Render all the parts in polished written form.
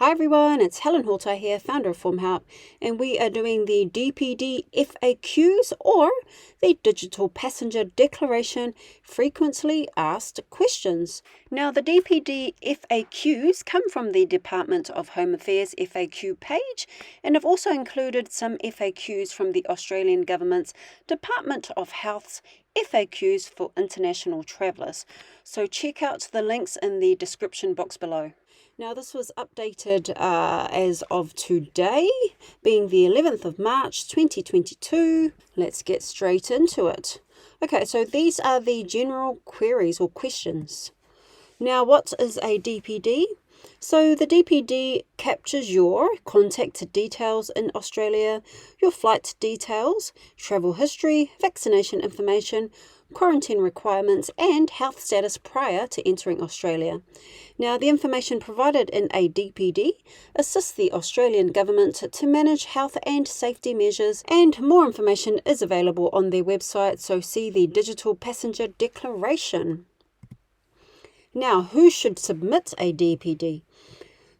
Hi everyone, it's Helen Halter here, founder of FormHelp, and we are doing the DPD FAQs, or the Digital Passenger Declaration Frequently Asked Questions. Now, the DPD FAQs come from the Department of Home Affairs FAQ page, and I've also included some FAQs from the Australian Government's Department of Health's FAQs for international travellers. So check out the links in the description box below. Now, this was updated as of today, being the 11th of March 2022. Let's get straight into it. Okay, so these are the general queries or questions. Now, what is a DPD? So the DPD captures your contact details in Australia, your flight details, travel history, vaccination information, quarantine requirements, and health status prior to entering Australia. Now, the information provided in a DPD assists the Australian Government to manage health and safety measures, and more information is available on their website, so see the Digital Passenger Declaration. Now, who should submit a DPD?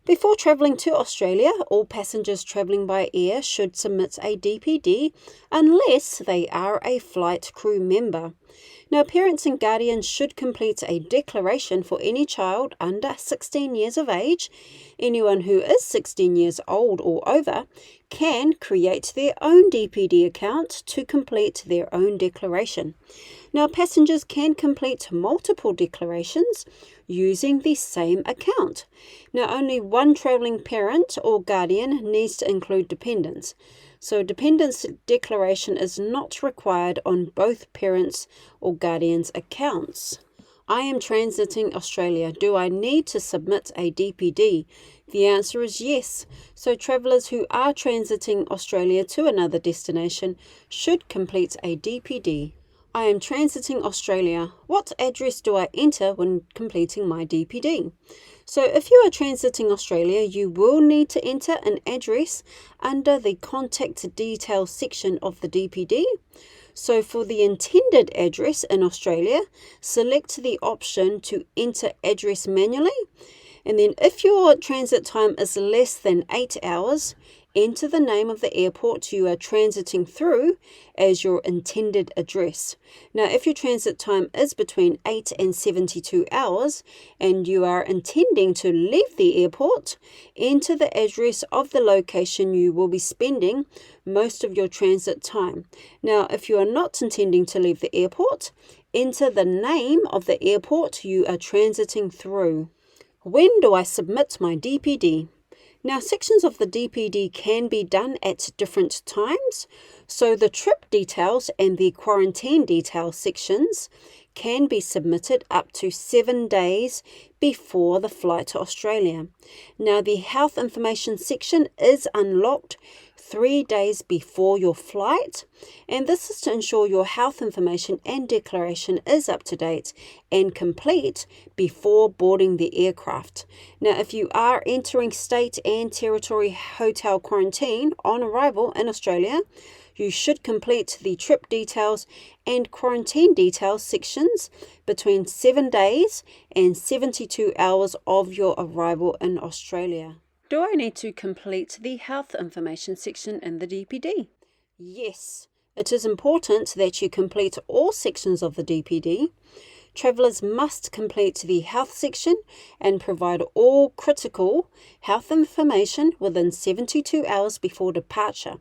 Before travelling to Australia, all passengers travelling by air should submit a DPD unless they are a flight crew member. Now, parents and guardians should complete a declaration for any child under 16 years of age. Anyone who is 16 years old or over can create their own DPD account to complete their own declaration. Now, passengers can complete multiple declarations using the same account. Now, only one travelling parent or guardian needs to include dependents. So, dependents declaration is not required on both parents or guardians' accounts. I am transiting Australia. Do I need to submit a DPD? The answer is yes. So travellers who are transiting Australia to another destination should complete a DPD. I am transiting Australia. What address do I enter when completing my DPD? So if you are transiting Australia, you will need to enter an address under the contact details section of the DPD. So for the intended address in Australia, select the option to enter address manually. And then if your transit time is less than 8 hours, enter the name of the airport you are transiting through as your intended address. Now, if your transit time is between 8 and 72 hours and you are intending to leave the airport, enter the address of the location you will be spending most of your transit time. Now, if you are not intending to leave the airport, enter the name of the airport you are transiting through. When do I submit my DPD? Now, sections of the DPD can be done at different times, so the trip details and the quarantine details sections can be submitted up to 7 days before the flight to Australia. Now, the health information section is unlocked 3 days before your flight, and this is to ensure your health information and declaration is up to date and complete before boarding the aircraft. Now, if you are entering state and territory hotel quarantine on arrival in Australia, you should complete the trip details and quarantine details sections between 7 days and 72 hours of your arrival in Australia. Do I need to complete the health information section in the DPD? Yes, it is important that you complete all sections of the DPD. Travellers must complete the health section and provide all critical health information within 72 hours before departure.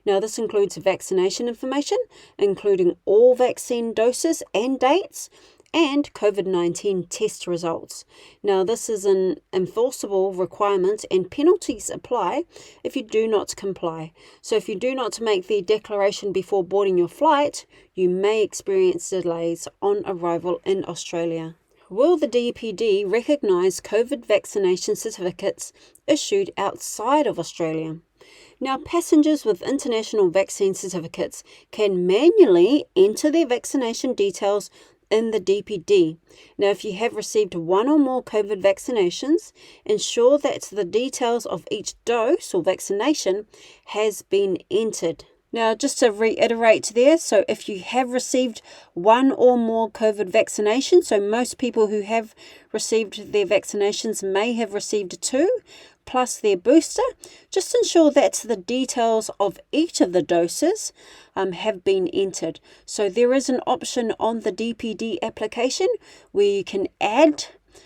Now, this includes vaccination information, including all vaccine doses and dates, and COVID-19 test results. Now, this is an enforceable requirement and penalties apply if you do not comply. So if you do not make the declaration before boarding your flight, you may experience delays on arrival in Australia. Will the DPD recognise COVID vaccination certificates issued outside of Australia? Now, passengers with international vaccine certificates can manually enter their vaccination details in the DPD. Now, if you have received one or more COVID vaccinations, ensure that the details of each dose or vaccination has been entered. Now, just to reiterate there, so if you have received one or more COVID vaccinations, so most people who have received their vaccinations may have received two, plus their booster, just ensure that the details of each of the doses have been entered. So there is an option on the DPD application where you can add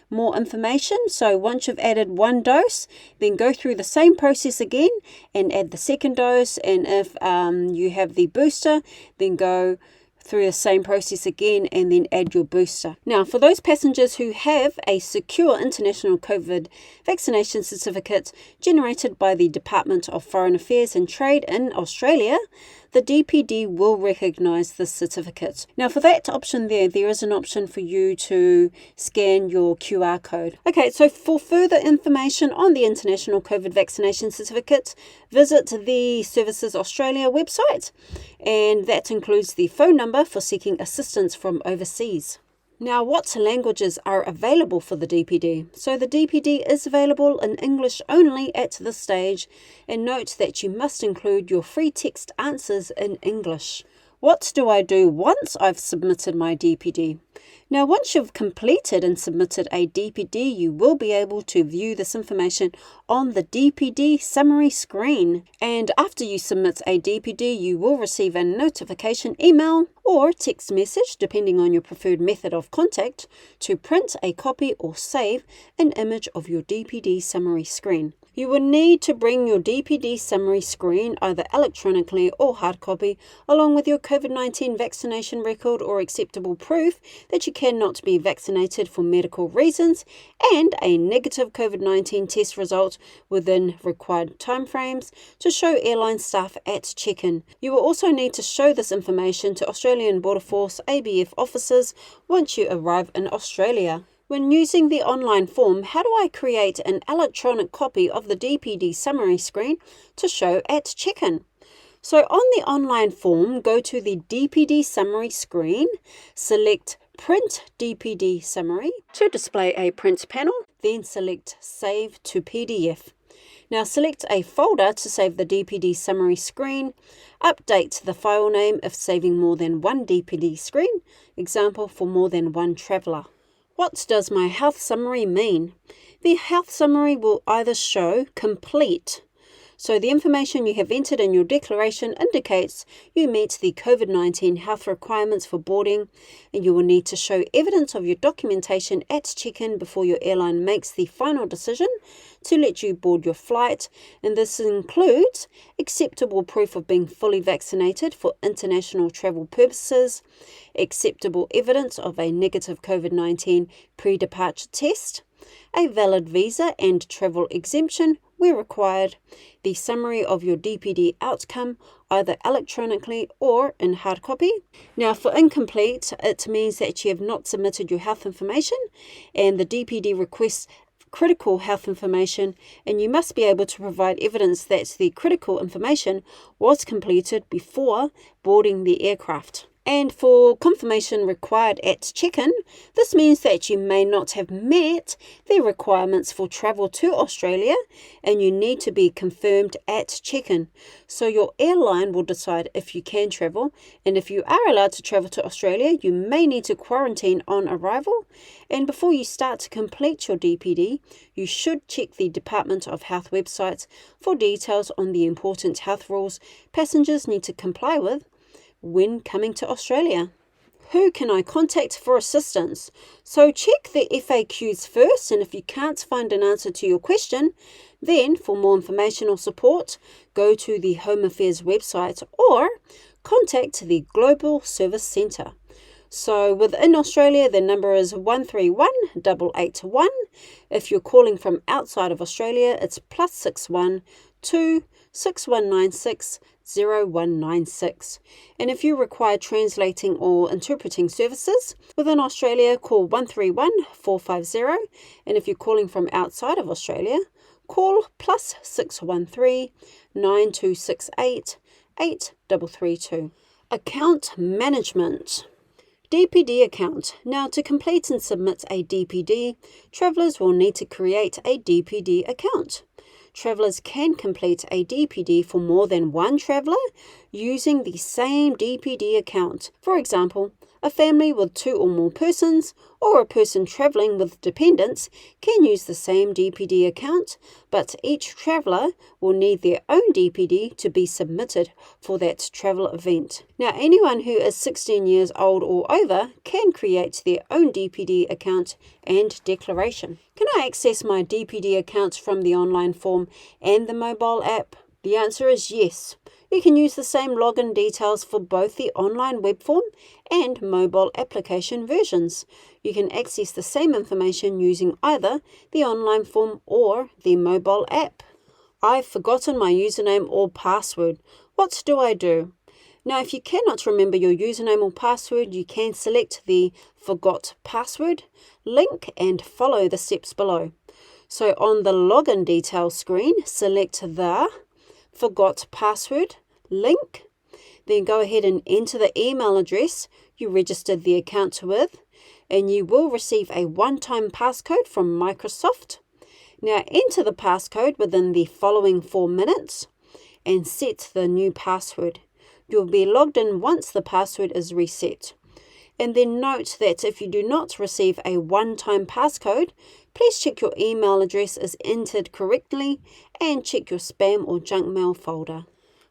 more information. So once you've added one dose, then go through the same process again and add the second dose. And if you have the booster, then go through the same process again and then add your booster. Now, for those passengers who have a secure international COVID vaccination certificate generated by the Department of Foreign Affairs and Trade in Australia, the DPD will recognise this certificate. Now, for that option there is an option for you to scan your QR code. Okay, so for further information on the International COVID Vaccination Certificate, visit the Services Australia website, and that includes the phone number for seeking assistance from overseas. Now, what languages are available for the DPD? So the DPD is available in English only at this stage, and note that you must include your free text answers in English. What do I do once I've submitted my DPD? Now, once you've completed and submitted a DPD, you will be able to view this information on the DPD summary screen. And after you submit a DPD, you will receive a notification email or text message, depending on your preferred method of contact, to print a copy or save an image of your DPD summary screen. You will need to bring your DPD summary screen either electronically or hard copy, along with your COVID-19 vaccination record or acceptable proof that you cannot be vaccinated for medical reasons, and a negative COVID-19 test result within required timeframes to show airline staff at check-in. You will also need to show this information to Australian Border Force ABF officers once you arrive in Australia. When using the online form, how do I create an electronic copy of the DPD summary screen to show at check-in? So on the online form, go to the DPD summary screen, select Print DPD Summary to display a print panel, then select Save to PDF. Now select a folder to save the DPD summary screen, update the file name if saving more than one DPD screen, example for more than one traveller. What does my health summary mean? The health summary will either show complete, so the information you have entered in your declaration indicates you meet the COVID-19 health requirements for boarding, and you will need to show evidence of your documentation at check-in before your airline makes the final decision to let you board your flight, and this includes acceptable proof of being fully vaccinated for international travel purposes, acceptable evidence of a negative COVID-19 pre-departure test, a valid visa and travel exemption where required, the summary of your DPD outcome, either electronically or in hard copy. Now for incomplete, it means that you have not submitted your health information, and the DPD requests critical health information, and you must be able to provide evidence that the critical information was completed before boarding the aircraft. And for confirmation required at check-in, this means that you may not have met the requirements for travel to Australia, and you need to be confirmed at check-in. So your airline will decide if you can travel, and if you are allowed to travel to Australia, you may need to quarantine on arrival. And before you start to complete your DPD, you should check the Department of Health websites for details on the important health rules passengers need to comply with when coming to Australia. Who can I contact for assistance? So check the FAQs first, and if you can't find an answer to your question, then for more information or support, go to the Home Affairs website or contact the Global Service Centre. So within Australia, the number is 131 881. If you're calling from outside of Australia, it's +61 2 6196 0196. And if you require translating or interpreting services within Australia, call 131 450. And if you're calling from outside of Australia, call +613 9268 8332. Account management. DPD account. Now, to complete and submit a DPD, travellers will need to create a DPD account. Travellers can complete a DPD for more than one traveller using the same DPD account. For example, A family with 2 or more persons or a person travelling with dependents can use the same DPD account, but each traveller will need their own DPD to be submitted for that travel event. Now, anyone who is 16 years old or over can create their own DPD account and declaration. Can I access my DPD accounts from the online form and the mobile app? The answer is yes. You can use the same login details for both the online web form and mobile application versions. You can access the same information using either the online form or the mobile app. I've forgotten my username or password. What do I do? Now, if you cannot remember your username or password, you can select the Forgot Password link and follow the steps below. So on the login details screen, select the Forgot Password link. Then go ahead and enter the email address you registered the account with, and you will receive a one-time passcode from Microsoft. Now enter the passcode within the following 4 minutes and set the new password. You'll be logged in once the password is reset. And then note that if you do not receive a one-time passcode, please check your email address is entered correctly and check your spam or junk mail folder.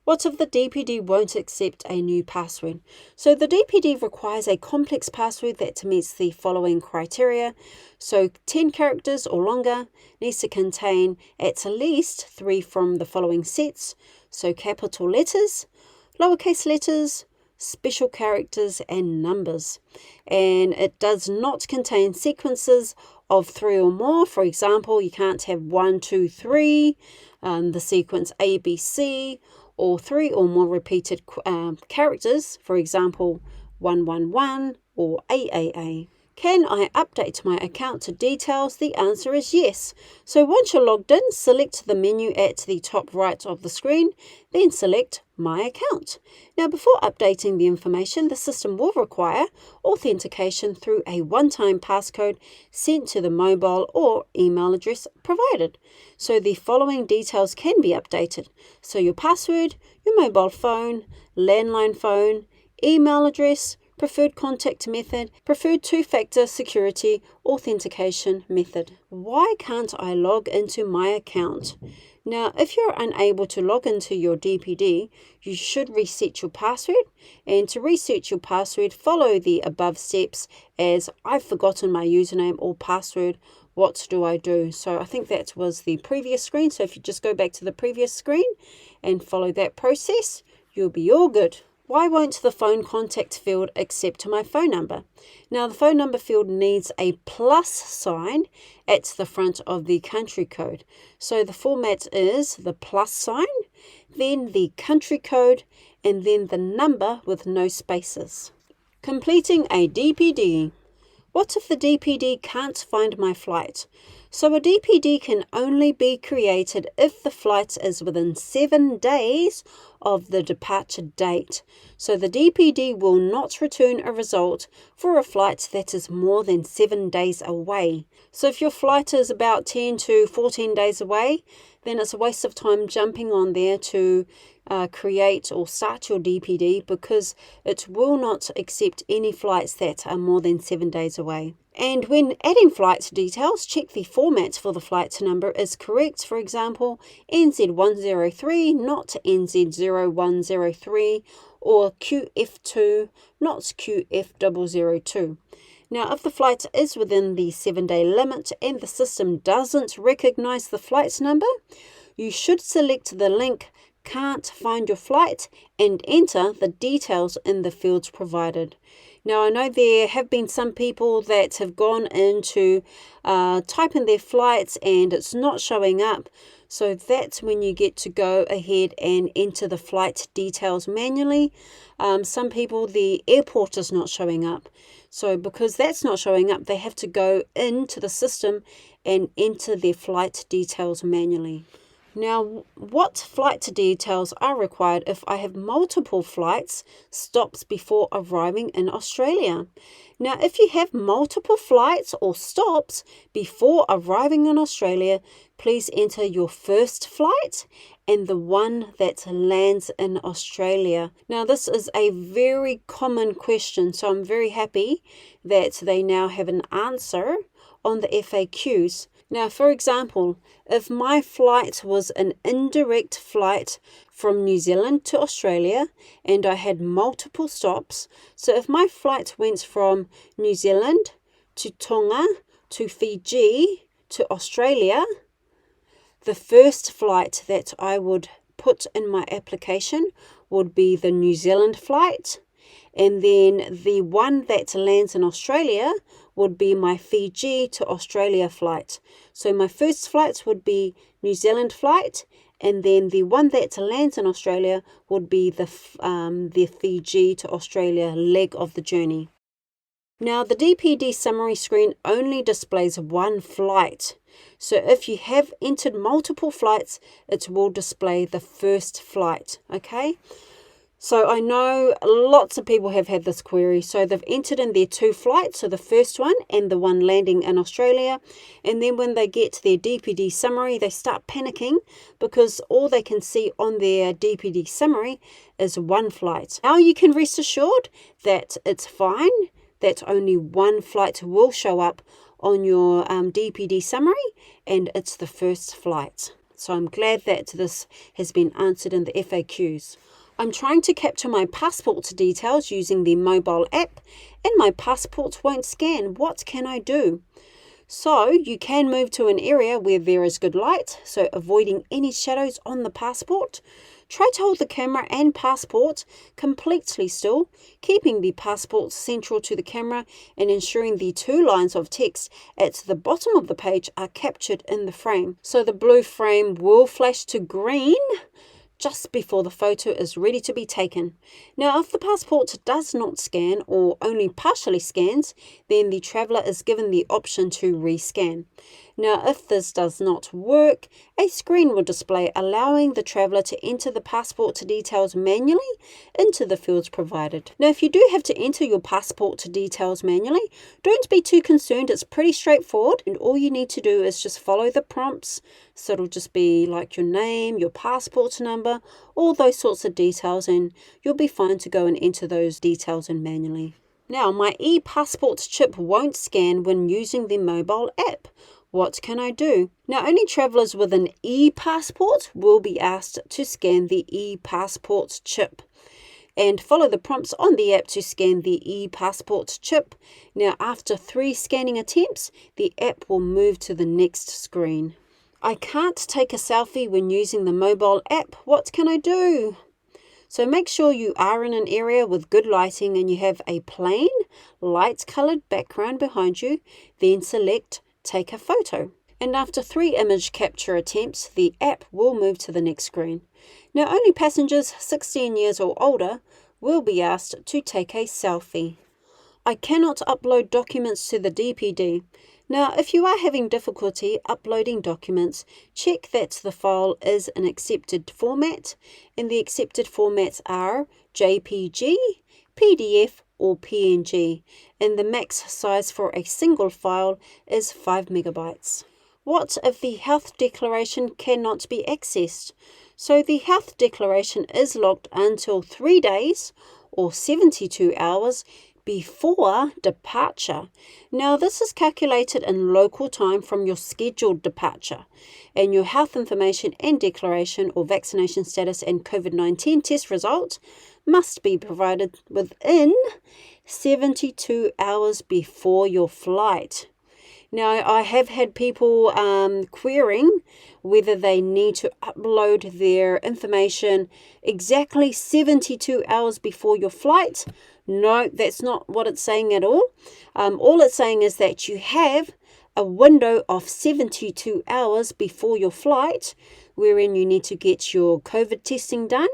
What if the DPD won't accept a new password? So the DPD requires a complex password that meets the following criteria. So 10 characters or longer, needs to contain at least 3 from the following sets. So capital letters, lowercase letters, special characters and numbers. And it does not contain sequences of 3 or more. For example, you can't have 1, 2, 3, the sequence ABC, or 3 or more repeated characters, for example, 111 or AAA. Can I update my account to details? The answer is yes. So once you're logged in, select the menu at the top right of the screen, then select My Account. Now, before updating the information, the system will require authentication through a one-time passcode sent to the mobile or email address provided. So the following details can be updated. So your password, your mobile phone, landline phone, email address, preferred contact method, preferred two-factor security authentication method. Why can't I log into my account? Now, if you're unable to log into your DPD, you should reset your password. And to reset your password, follow the above steps as I've forgotten my username or password. What do I do? So I think that was the previous screen. So if you just go back to the previous screen and follow that process, you'll be all good. Why won't the phone contact field accept my phone number? Now, the phone number field needs a plus sign at the front of the country code. So the format is the plus sign, then the country code, and then the number with no spaces. Completing a DPD. What if the DPD can't find my flight? So a DPD can only be created if the flight is within 7 days of the departure date. So the DPD will not return a result for a flight that is more than 7 days away. So if your flight is about 10 to 14 days away, then it's a waste of time jumping on there to create or start your DPD, because it will not accept any flights that are more than 7 days away. And when adding flight details, check the format for the flight number is correct. For example, NZ103, not NZ0103, or QF2, not QF002. Now, if the flight is within the 7-day limit and the system doesn't recognize the flight number, you should select the link Can't Find Your Flight and enter the details in the fields provided. Now, I know there have been some people that have gone into type in their flights and it's not showing up. So that's when you get to go ahead and enter the flight details manually. Some people, the airport is not showing up. So because that's not showing up, they have to go into the system and enter their flight details manually. Now, what flight details are required if I have multiple flights stops before arriving in Australia? Now, if you have multiple flights or stops before arriving in Australia, please enter your first flight and the one that lands in Australia? Now, this is a very common question, so I'm very happy that they now have an answer on the FAQs. Now, for example, if my flight was an indirect flight from New Zealand to Australia and I had multiple stops, so if my flight went from New Zealand to Tonga to Fiji to Australia, the first flight that I would put in my application would be the New Zealand flight, and then the one that lands in Australia would be my Fiji to Australia flight. So my first flight would be New Zealand flight, and then the one that lands in Australia would be the Fiji to Australia leg of the journey. Now, the DPD summary screen only displays one flight. So if you have entered multiple flights, it will display the first flight, okay? So I know lots of people have had this query. So they've entered in their 2 flights, so the first one and the one landing in Australia. And then when they get to their DPD summary, they start panicking because all they can see on their DPD summary is one flight. Now you can rest assured that it's fine, that only one flight will show up on your DPD summary, and it's the first flight. So I'm glad that this has been answered in the FAQs. I'm trying to capture my passport details using the mobile app, and my passport won't scan. What can I do? So you can move to an area where there is good light, so avoiding any shadows on the passport. Try to hold the camera and passport completely still, keeping the passport central to the camera and ensuring the 2 lines of text at the bottom of the page are captured in the frame. So the blue frame will flash to green just before the photo is ready to be taken. Now, if the passport does not scan or only partially scans, then the traveller is given the option to rescan. Now, if this does not work, a screen will display allowing the traveller to enter the passport details manually into the fields provided. Now, if you do have to enter your passport details manually, don't be too concerned. It's pretty straightforward, and all you need to do is just follow the prompts. So it'll just be like your name, your passport number, all those sorts of details, and you'll be fine to go and enter those details in manually. Now, my e-passport chip won't scan when using the mobile app. What can I do? Now, only travellers with an e-passport will be asked to scan the e-passport chip and follow the prompts on the app to scan the e-passport chip. Now, after 3 scanning attempts, the app will move to the next screen. I can't take a selfie when using the mobile app. What can I do? So make sure you are in an area with good lighting and you have a plain, light-coloured background behind you. Then select Take a Photo. And after 3 image capture attempts, the app will move to the next screen. Now, only passengers 16 years or older will be asked to take a selfie. I cannot upload documents to the DPD. Now, if you are having difficulty uploading documents, check that the file is an accepted format, and the accepted formats are JPG, PDF, or PNG, and the max size for a single file is 5 megabytes. What if the health declaration cannot be accessed? So the health declaration is locked until 3 days or 72 hours before departure. Now, this is calculated in local time from your scheduled departure, and your health information and declaration or vaccination status and COVID-19 test result must be provided within 72 hours before your flight. Now, I have had people querying whether they need to upload their information exactly 72 hours before your flight. No, that's not what it's saying at all. All it's saying is that you have a window of 72 hours before your flight wherein you need to get your COVID testing done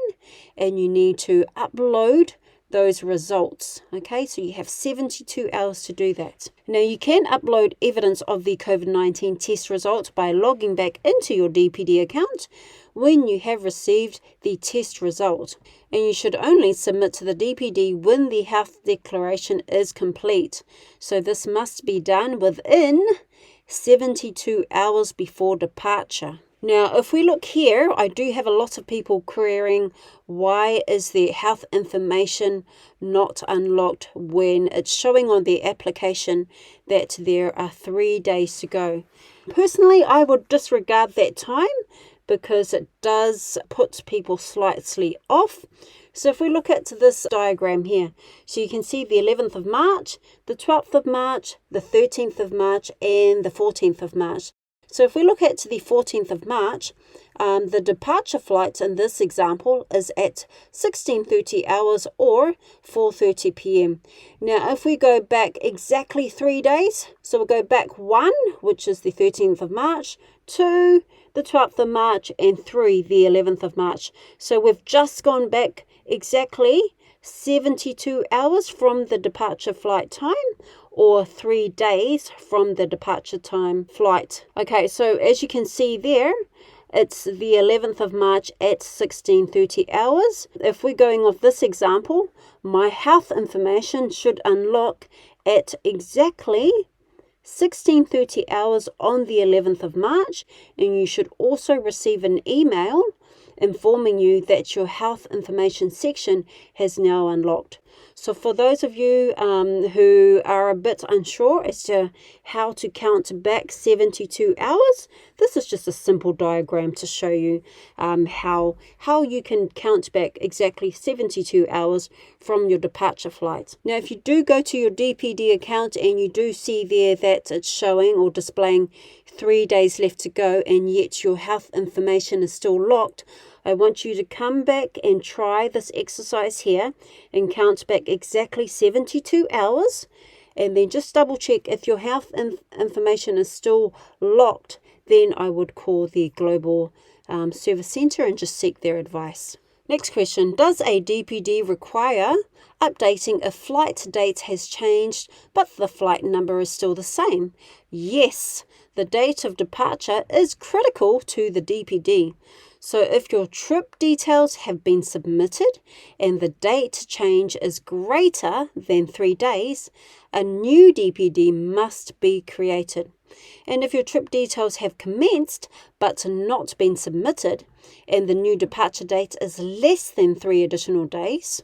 and you need to upload those results. Okay, so you have 72 hours to do that. Now, you can upload evidence of the COVID-19 test result by logging back into your DPD account when you have received the test result. And you should only submit to the DPD when the health declaration is complete. So this must be done within 72 hours before departure. Now, if we look here, I do have a lot of people querying why is the health information not unlocked when it's showing on the application that there are 3 days to go. Personally, I would disregard that time because it does put people slightly off. So if we look at this diagram here, so you can see the 11th of March, the 12th of March, the 13th of March, and the 14th of March. So if we look at the 14th of March, the departure flight in this example is at 16:30 hours or 4:30 p.m. Now, if we go back exactly 3 days, so we'll go back 1, which is the 13th of March, 2, the 12th of March, and 3, the 11th of March. So we've just gone back exactly 72 hours from the departure flight time, or 3 days from the departure time flight. Okay, so as you can see there, it's the 11th of March at 16:30 hours. If we're going off this example, my health information should unlock at exactly 16:30 hours on the 11th of March, and you should also receive an email informing you that your health information section has now unlocked. So for those of you who are a bit unsure as to how to count back 72 hours, this is just a simple diagram to show you how you can count back exactly 72 hours from your departure flight. Now, if you do go to your DPD account and you do see there that it's showing or displaying 3 days left to go and yet your health information is still locked, I want you to come back and try this exercise here and count back exactly 72 hours, and then just double check if your health information is still locked. Then I would call the Global Service Centre and just seek their advice. Next question, does a DPD require updating if flight date has changed but the flight number is still the same? Yes, the date of departure is critical to the DPD. So if your trip details have been submitted and the date change is greater than 3 days, a new DPD must be created. And if your trip details have commenced but not been submitted and the new departure date is less than 3 additional days,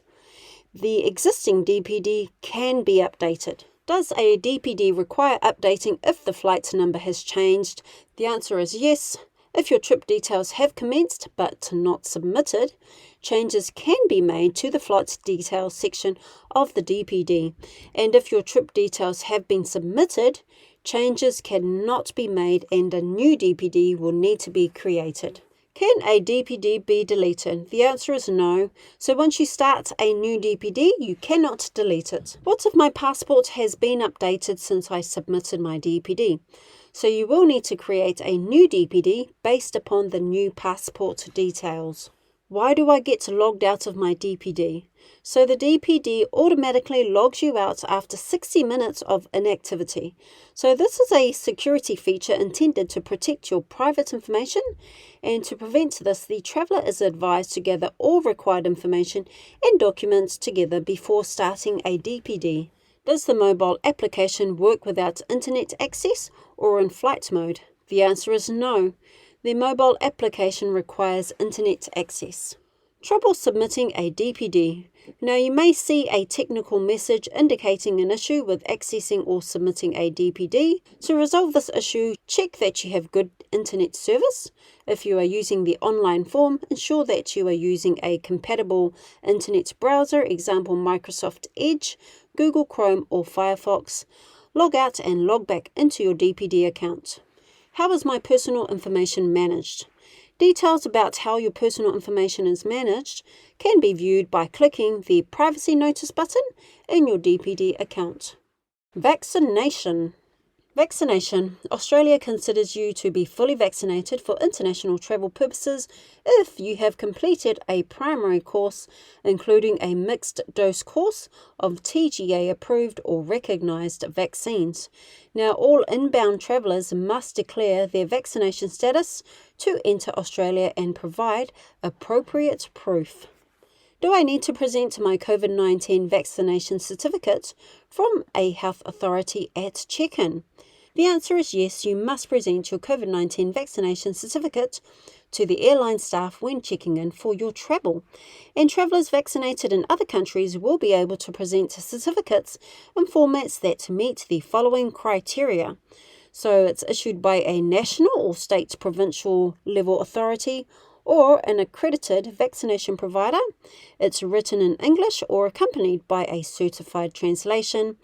the existing DPD can be updated. Does a DPD require updating if the flight number has changed? The answer is yes. If your trip details have commenced but not submitted, changes can be made to the flight details section of the DPD. And if your trip details have been submitted, changes cannot be made and a new DPD will need to be created. Can a DPD be deleted? The answer is no. So once you start a new DPD, you cannot delete it. What if my passport has been updated since I submitted my DPD? So you will need to create a new DPD based upon the new passport details. Why do I get logged out of my DPD? So the DPD automatically logs you out after 60 minutes of inactivity. So this is a security feature intended to protect your private information, and to prevent this, the traveller is advised to gather all required information and documents together before starting a DPD. Does the mobile application work without internet access or in flight mode? The answer is no. The mobile application requires internet access. Trouble submitting a DPD. Now you may see a technical message indicating an issue with accessing or submitting a DPD. To resolve this issue, check that you have good internet service. If you are using the online form, ensure that you are using a compatible internet browser, example Microsoft Edge, Google Chrome or Firefox. Log out and log back into your DPD account. How is my personal information managed? Details about how your personal information is managed can be viewed by clicking the Privacy Notice button in your DPD account. Vaccination. Vaccination. Australia considers you to be fully vaccinated for international travel purposes if you have completed a primary course, including a mixed dose course of TGA approved or recognised vaccines. Now, all inbound travellers must declare their vaccination status to enter Australia and provide appropriate proof. Do I need to present my COVID-19 vaccination certificate from a health authority at check-in? The answer is yes, you must present your COVID-19 vaccination certificate to the airline staff when checking in for your travel. And travellers vaccinated in other countries will be able to present certificates in formats that meet the following criteria. So it's issued by a national or state provincial level authority or an accredited vaccination provider. It's written in English or accompanied by a certified translation.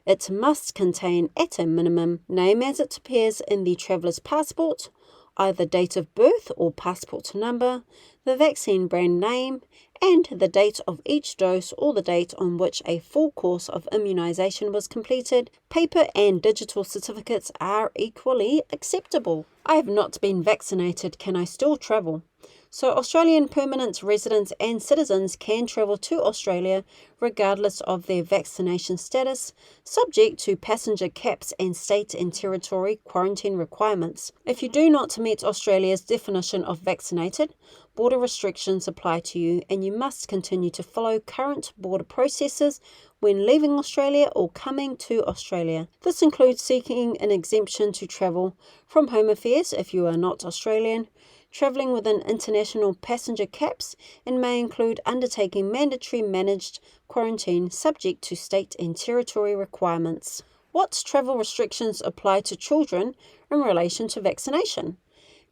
It must contain, at a minimum, name as it appears in the traveller's passport, either date of birth or passport number, the vaccine brand name, and the date of each dose or the date on which a full course of immunisation was completed. Paper and digital certificates are equally acceptable. I have not been vaccinated. Can I still travel? So Australian permanent residents and citizens can travel to Australia regardless of their vaccination status, subject to passenger caps and state and territory quarantine requirements. If you do not meet Australia's definition of vaccinated, border restrictions apply to you and you must continue to follow current border processes when leaving Australia or coming to Australia. This includes seeking an exemption to travel from Home Affairs if you are not Australian, travelling within international passenger caps, and may include undertaking mandatory managed quarantine subject to state and territory requirements. What travel restrictions apply to children in relation to vaccination?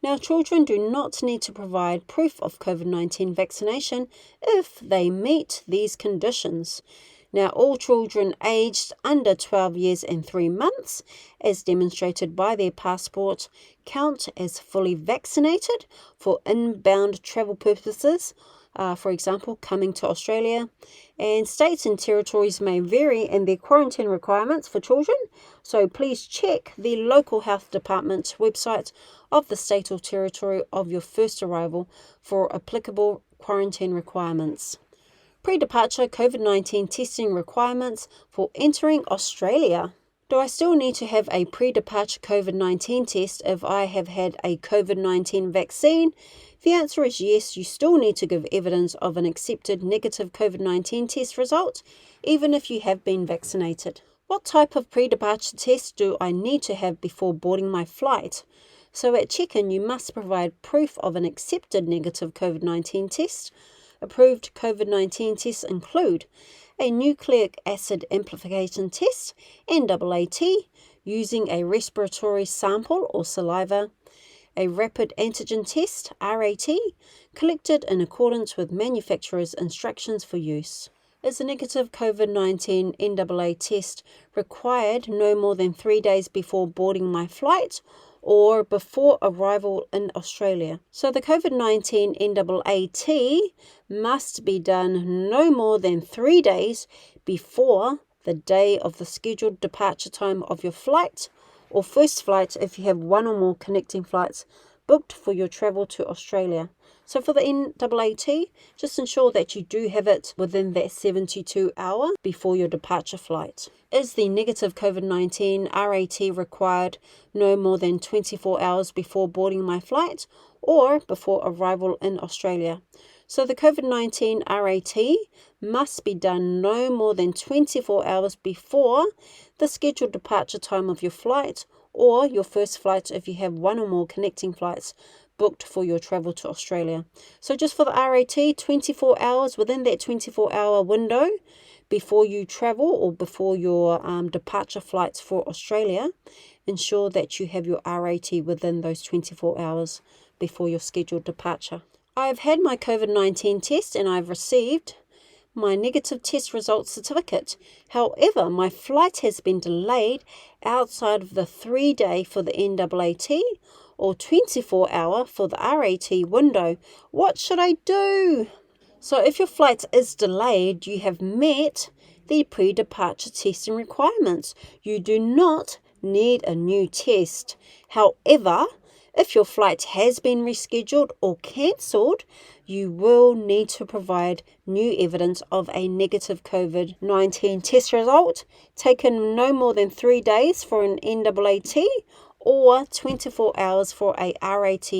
Now, children do not need to provide proof of COVID-19 vaccination if they meet these conditions. Now, all children aged under 12 years and 3 months, as demonstrated by their passport, count as fully vaccinated for inbound travel purposes, for example, coming to Australia. And states and territories may vary in their quarantine requirements for children, so please check the local health department website of the state or territory of your first arrival for applicable quarantine requirements. Pre-departure COVID-19 testing requirements for entering Australia. Do I still need to have a pre-departure COVID-19 test if I have had a COVID-19 vaccine? The answer is yes, you still need to give evidence of an accepted negative COVID-19 test result, even if you have been vaccinated. What type of pre-departure test do I need to have before boarding my flight? So at check-in, you must provide proof of an accepted negative COVID-19 test. Approved COVID-19 tests include a nucleic acid amplification test, NAAT, using a respiratory sample or saliva, a rapid antigen test, RAT, collected in accordance with manufacturer's instructions for use. Is a negative COVID-19 NAAT test required no more than 3 days before boarding my flight or before arrival in Australia? So the COVID-19 NAAT must be done no more than 3 days before the day of the scheduled departure time of your flight or first flight if you have one or more connecting flights booked for your travel to Australia. So for the NAAT, just ensure that you do have it within that 72 hour before your departure flight. Is the negative COVID-19 RAT required no more than 24 hours before boarding my flight or before arrival in Australia? So the COVID-19 RAT must be done no more than 24 hours before the scheduled departure time of your flight or your first flight if you have one or more connecting flights booked for your travel to Australia. So just for the RAT, 24 hours, within that 24-hour window before you travel or before your departure flights for Australia, ensure that you have your RAT within those 24 hours before your scheduled departure. I've had my COVID-19 test and I've received my negative test results certificate. However, my flight has been delayed outside of the 3-day for the NAAT or 24-hour for the RAT window. What should I do? So if your flight is delayed, you have met the pre-departure testing requirements. You do not need a new test. However, if your flight has been rescheduled or cancelled, you will need to provide new evidence of a negative COVID-19 test result taken no more than 3 days for an NAAT or 24 hours for a RAT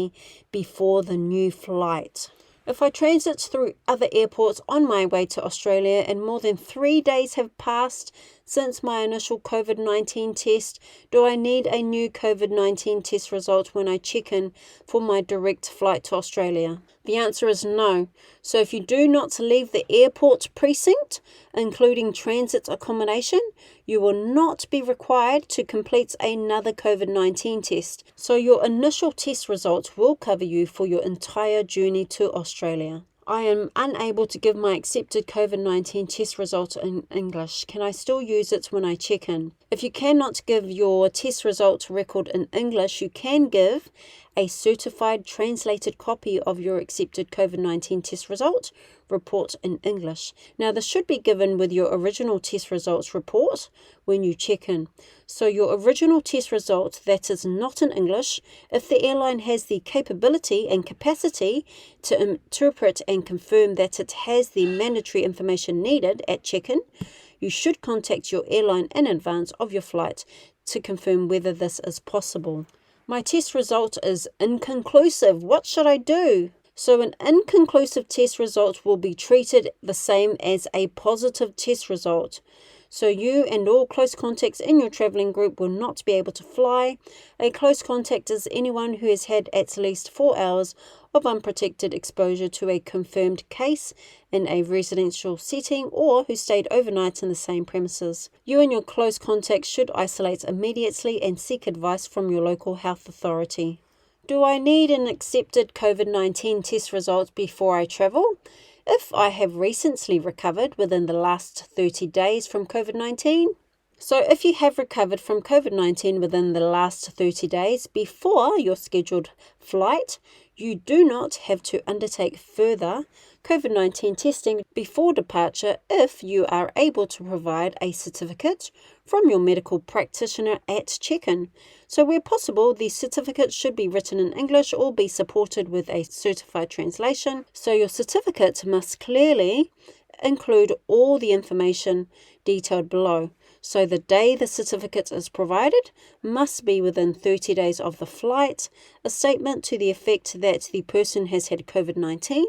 before the new flight. If I transit through other airports on my way to Australia and more than 3 days have passed since my initial COVID-19 test? Do I need a new COVID-19 test result when I check in for my direct flight to Australia? The answer is no. So if you do not leave the airport precinct, including transit accommodation, you will not be required to complete another COVID-19 test. So your initial test results will cover you for your entire journey to Australia. I am unable to give my accepted COVID-19 test result in English. Can I still use it when I check in? If you cannot give your test result record in English, you can give a certified translated copy of your accepted COVID-19 test result report in English. Now, this should be given with your original test results report when you check in. So your original test result that is not in English, if the airline has the capability and capacity to interpret and confirm that it has the mandatory information needed at check-in, you should contact your airline in advance of your flight to confirm whether this is possible. My test result is inconclusive. What should I do? So an inconclusive test result will be treated the same as a positive test result. So you and all close contacts in your travelling group will not be able to fly. A close contact is anyone who has had at least 4 hours of unprotected exposure to a confirmed case in a residential setting or who stayed overnight in the same premises. You and your close contacts should isolate immediately and seek advice from your local health authority. Do I need an accepted COVID-19 test result before I travel? If I have recently recovered within the last 30 days from COVID-19. So if you have recovered from COVID-19 within the last 30 days before your scheduled flight, you do not have to undertake further COVID-19 testing before departure if you are able to provide a certificate from your medical practitioner at check-in. So where possible, the certificate should be written in English or be supported with a certified translation. So your certificate must clearly include all the information detailed below. So the day the certificate is provided must be within 30 days of the flight, a statement to the effect that the person has had COVID-19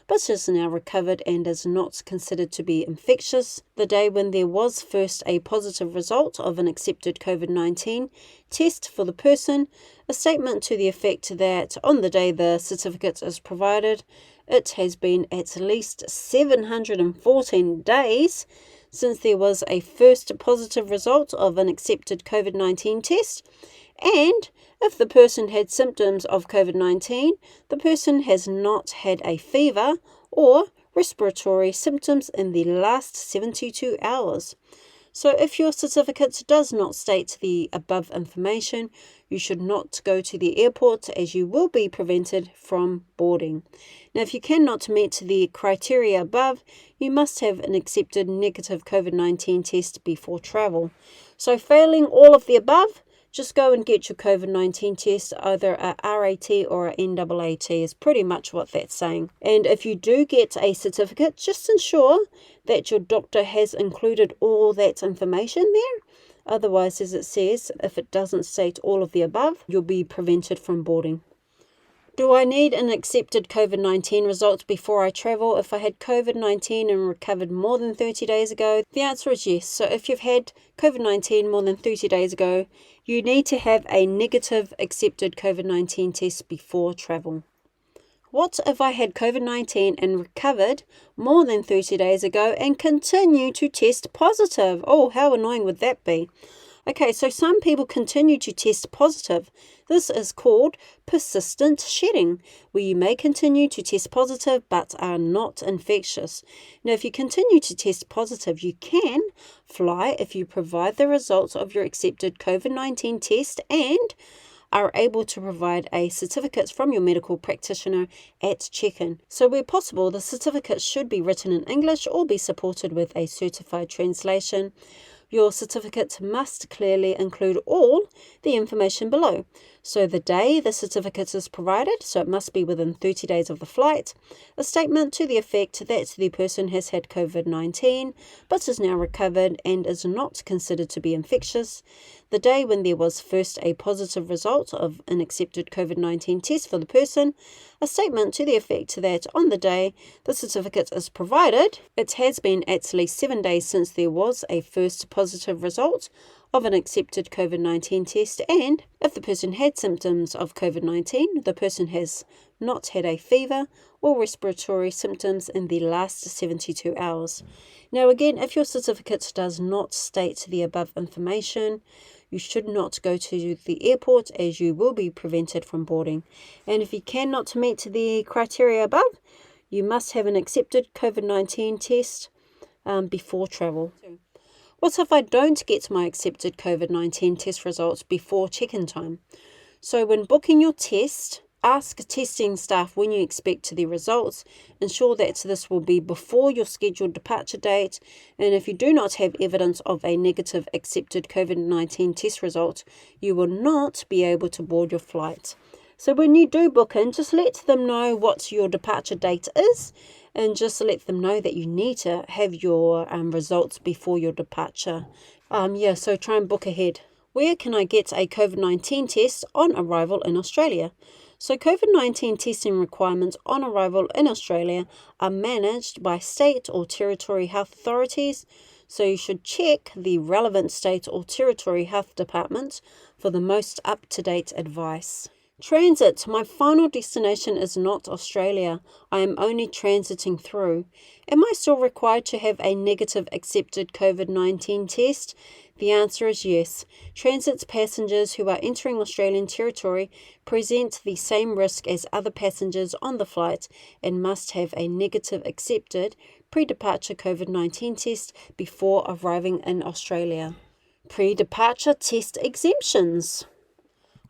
but is now recovered and is not considered to be infectious, the day when there was first a positive result of an accepted COVID-19 test for the person, a statement to the effect that on the day the certificate is provided, it has been at least 714 days since there was a first positive result of an accepted COVID-19 test, and if the person had symptoms of COVID-19, the person has not had a fever or respiratory symptoms in the last 72 hours. So if your certificate does not state the above information, you should not go to the airport as you will be prevented from boarding. Now, if you cannot meet the criteria above, you must have an accepted negative COVID-19 test before travel. So failing all of the above, just go and get your COVID-19 test, either a RAT or a NAAT is pretty much what that's saying. And if you do get a certificate, just ensure that your doctor has included all that information there. Otherwise, as it says, if it doesn't state all of the above, you'll be prevented from boarding. Do I need an accepted COVID-19 result before I travel if I had COVID-19 and recovered more than 30 days ago? The answer is yes. So if you've had COVID-19 more than 30 days ago, you need to have a negative accepted COVID-19 test before travel. What if I had COVID-19 and recovered more than 30 days ago and continue to test positive? Oh, how annoying would that be? Okay, so some people continue to test positive. This is called persistent shedding, where you may continue to test positive but are not infectious. Now, if you continue to test positive, you can fly if you provide the results of your accepted COVID-19 test and are able to provide a certificate from your medical practitioner at check-in. So where possible, the certificate should be written in English or be supported with a certified translation. Your certificate must clearly include all the information below. So the day the certificate is provided, so it must be within 30 days of the flight, a statement to the effect that the person has had COVID-19 but is now recovered and is not considered to be infectious, the day when there was first a positive result of an accepted COVID-19 test for the person, a statement to the effect that on the day the certificate is provided, it has been at least 7 days since there was a first positive result of an accepted COVID-19 test, and if the person had symptoms of COVID-19, the person has not had a fever or respiratory symptoms in the last 72 hours. Now again, if your certificate does not state the above information, you should not go to the airport as you will be prevented from boarding. And if you cannot meet the criteria above, you must have an accepted COVID-19 test before travel. What if I don't get my accepted COVID-19 test results before check-in time? So when booking your test, ask testing staff when you expect the results. Ensure that this will be before your scheduled departure date. And if you do not have evidence of a negative accepted COVID-19 test result, you will not be able to board your flight. So when you do book in, just let them know what your departure date is, and just let them know that you need to have your results before your departure. So try and book ahead. Where can I get a COVID-19 test on arrival in Australia? So COVID-19 testing requirements on arrival in Australia are managed by state or territory health authorities. So you should check the relevant state or territory health department for the most up-to-date advice. Transit. My final destination is not Australia. I am only transiting through. Am I still required to have a negative accepted COVID-19 test? The answer is yes. Transit passengers who are entering Australian territory present the same risk as other passengers on the flight and must have a negative accepted pre-departure COVID-19 test before arriving in Australia. Pre-departure test exemptions.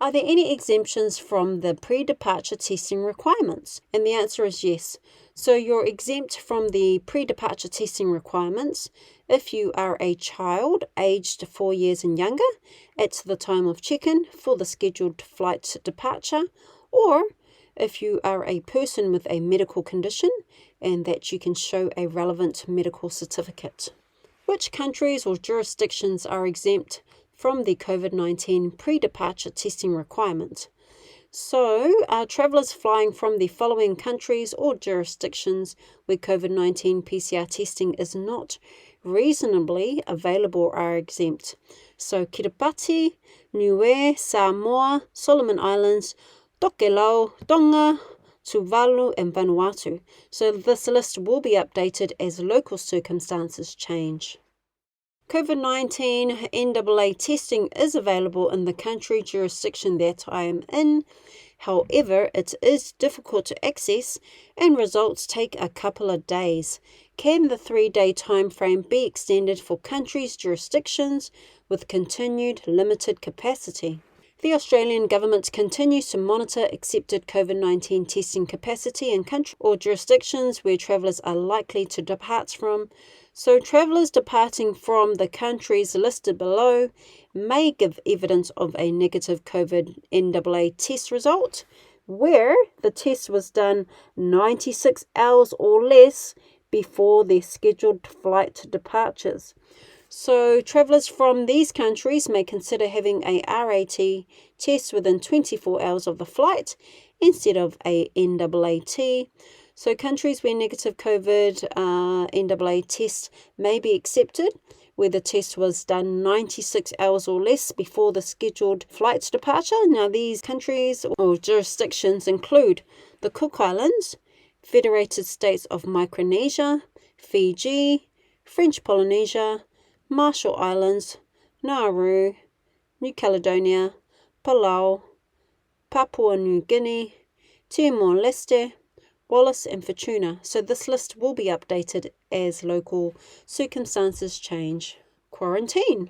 Are there any exemptions from the pre-departure testing requirements? And the answer is yes. So you're exempt from the pre-departure testing requirements if you are a child aged 4 years and younger at the time of check-in for the scheduled flight departure, or if you are a person with a medical condition and that you can show a relevant medical certificate. Which countries or jurisdictions are exempt from the COVID-19 pre-departure testing requirement? So, travellers flying from the following countries or jurisdictions where COVID-19 PCR testing is not reasonably available are exempt. So, Kiribati, Niue, Samoa, Solomon Islands, Tokelau, Tonga, Tuvalu and Vanuatu. So this list will be updated as local circumstances change. COVID-19 NAAT testing is available in the country jurisdiction that I am in. However, it is difficult to access and results take a couple of days. Can the 3-day time frame be extended for countries' jurisdictions with continued limited capacity? The Australian Government continues to monitor accepted COVID-19 testing capacity in countries or jurisdictions where travellers are likely to depart from. So travellers departing from the countries listed below may give evidence of a negative COVID NAAT test result where the test was done 96 hours or less before their scheduled flight departures. So travellers from these countries may consider having a RAT test within 24 hours of the flight instead of a NAAT. So countries where negative COVID NAAT test may be accepted, where the test was done 96 hours or less before the scheduled flight departure. Now these countries or jurisdictions include the Cook Islands, Federated States of Micronesia, Fiji, French Polynesia, Marshall Islands, Nauru, New Caledonia, Palau, Papua New Guinea, Timor-Leste, Wallis and Futuna. So this list will be updated as local circumstances change. Quarantine.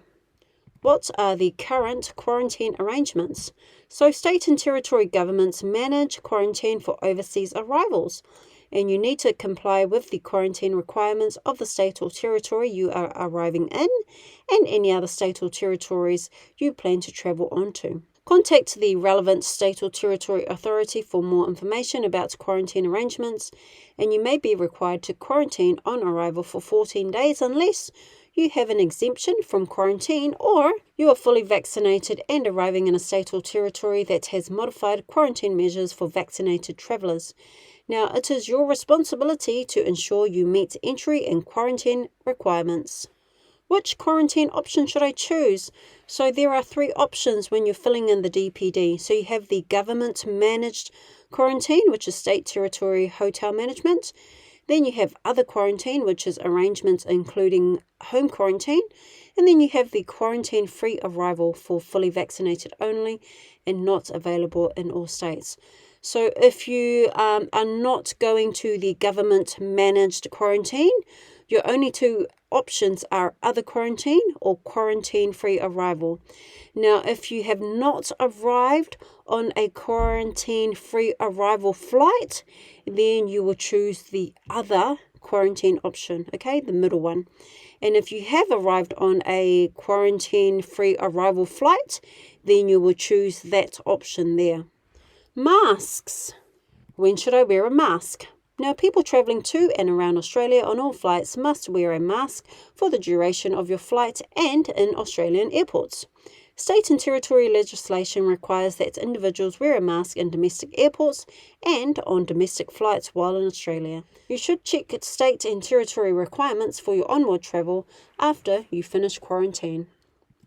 What are the current quarantine arrangements? So state and territory governments manage quarantine for overseas arrivals, and you need to comply with the quarantine requirements of the state or territory you are arriving in and any other state or territories you plan to travel onto. Contact the relevant state or territory authority for more information about quarantine arrangements, and you may be required to quarantine on arrival for 14 days unless you have an exemption from quarantine or you are fully vaccinated and arriving in a state or territory that has modified quarantine measures for vaccinated travellers. Now, it is your responsibility to ensure you meet entry and quarantine requirements. Which quarantine option should I choose? So there are 3 options when you're filling in the DPD. So you have the government managed quarantine, which is state, territory, hotel management. Then you have other quarantine, which is arrangements including home quarantine. And then you have the quarantine-free arrival for fully vaccinated only and not available in all states. So if you are not going to the government managed quarantine, your only 2 options are other quarantine or quarantine-free arrival. Now, if you have not arrived on a quarantine-free arrival flight, then you will choose the other quarantine option, okay, the middle one. And if you have arrived on a quarantine-free arrival flight, then you will choose that option there. Masks. When should I wear a mask? Now, people travelling to and around Australia on all flights must wear a mask for the duration of your flight and in Australian airports. State and territory legislation requires that individuals wear a mask in domestic airports and on domestic flights while in Australia. You should check state and territory requirements for your onward travel after you finish quarantine.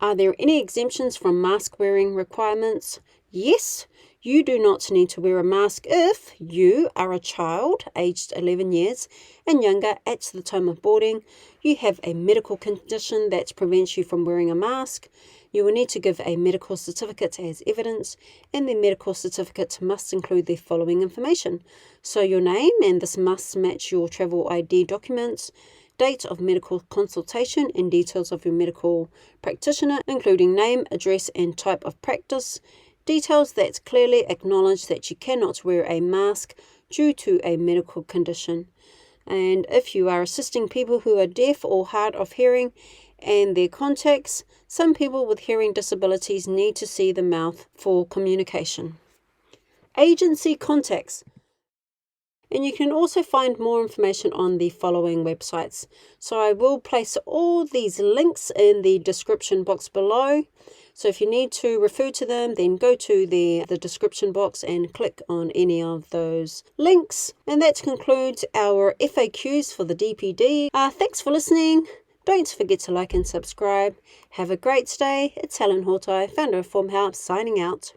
Are there any exemptions from mask wearing requirements? Yes. You do not need to wear a mask if you are a child aged 11 years and younger at the time of boarding, you have a medical condition that prevents you from wearing a mask, you will need to give a medical certificate as evidence, and the medical certificate must include the following information. So your name, and this must match your travel ID documents, date of medical consultation and details of your medical practitioner, including name, address, and type of practice, details that clearly acknowledge that you cannot wear a mask due to a medical condition. And if you are assisting people who are deaf or hard of hearing and their contacts, some people with hearing disabilities need to see the mouth for communication. Agency contacts. And you can also find more information on the following websites. So I will place all these links in the description box below. So if you need to refer to them, then go to the description box and click on any of those links. And that concludes our FAQs for the DPD. Thanks for listening. Don't forget to like and subscribe. Have a great day. It's Helen Hortai, founder of Form Help, signing out.